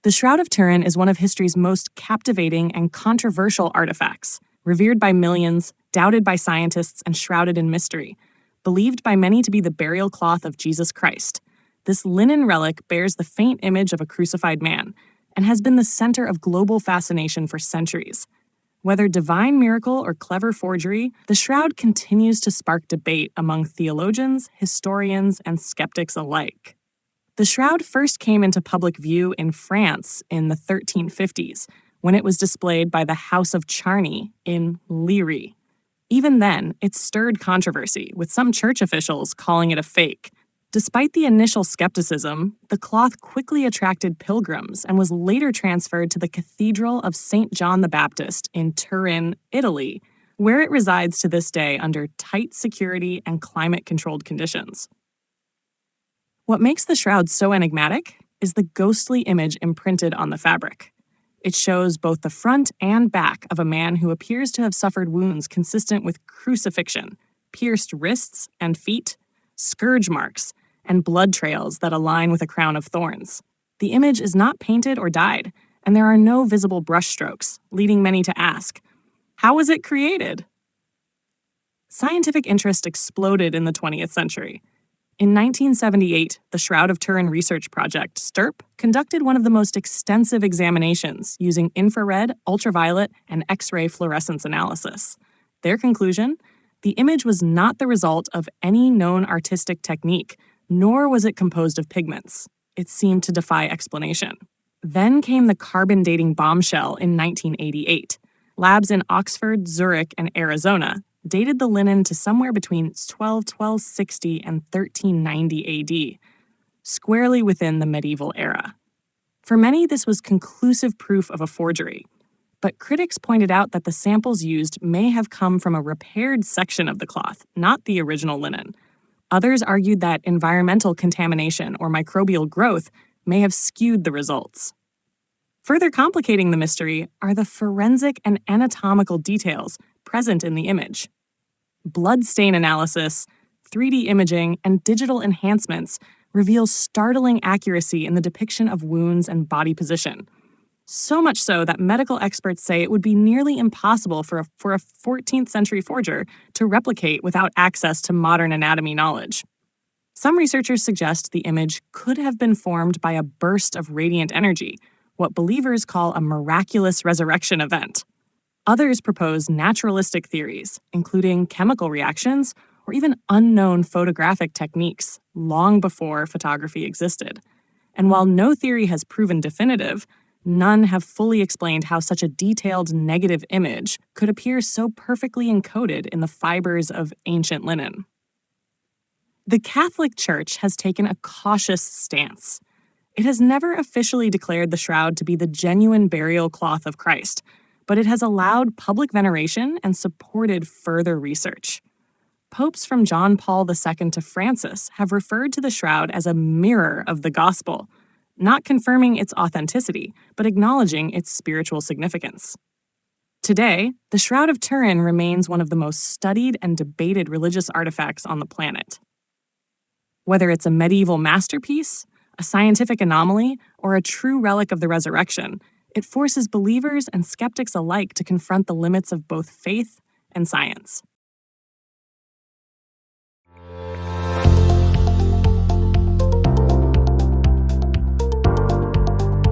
The Shroud of Turin is one of history's most captivating and controversial artifacts, revered by millions, doubted by scientists, and shrouded in mystery. Believed by many to be the burial cloth of Jesus Christ, this linen relic bears the faint image of a crucified man and has been the center of global fascination for centuries. Whether divine miracle or clever forgery, the shroud continues to spark debate among theologians, historians, and skeptics alike. The shroud first came into public view in France in the 1350s, when it was displayed by the House of Charny in Liry. Even then, it stirred controversy, with some church officials calling it a fake. Despite the initial skepticism, the cloth quickly attracted pilgrims and was later transferred to the Cathedral of St. John the Baptist in Turin, Italy, where it resides to this day under tight security and climate-controlled conditions. What makes the shroud so enigmatic is the ghostly image imprinted on the fabric. It shows both the front and back of a man who appears to have suffered wounds consistent with crucifixion, pierced wrists and feet, scourge marks, and blood trails that align with a crown of thorns. The image is not painted or dyed, and there are no visible brushstrokes, leading many to ask, how was it created? Scientific interest exploded in the 20th century. In 1978, the Shroud of Turin Research Project, STURP, conducted one of the most extensive examinations using infrared, ultraviolet, and X-ray fluorescence analysis. Their conclusion? The image was not the result of any known artistic technique, nor was it composed of pigments. It seemed to defy explanation. Then came the carbon dating bombshell in 1988. Labs in Oxford, Zurich, and Arizona dated the linen to somewhere between 1260 and 1390 AD, squarely within the medieval era. For many, this was conclusive proof of a forgery, but critics pointed out that the samples used may have come from a repaired section of the cloth, not the original linen. Others argued that environmental contamination or microbial growth may have skewed the results. Further complicating the mystery are the forensic and anatomical details present in the image. Blood stain analysis, 3D imaging, and digital enhancements reveal startling accuracy in the depiction of wounds and body position. So much so that medical experts say it would be nearly impossible for a 14th century forger to replicate without access to modern anatomy knowledge. Some researchers suggest the image could have been formed by a burst of radiant energy, what believers call a miraculous resurrection event. Others propose naturalistic theories, including chemical reactions or even unknown photographic techniques long before photography existed. And while no theory has proven definitive, none have fully explained how such a detailed negative image could appear so perfectly encoded in the fibers of ancient linen. The Catholic Church has taken a cautious stance. It has never officially declared the shroud to be the genuine burial cloth of Christ, but it has allowed public veneration and supported further research. Popes from John Paul II to Francis have referred to the shroud as a mirror of the gospel, not confirming its authenticity, but acknowledging its spiritual significance. Today, the Shroud of Turin remains one of the most studied and debated religious artifacts on the planet. Whether it's a medieval masterpiece, a scientific anomaly, or a true relic of the resurrection, it forces believers and skeptics alike to confront the limits of both faith and science.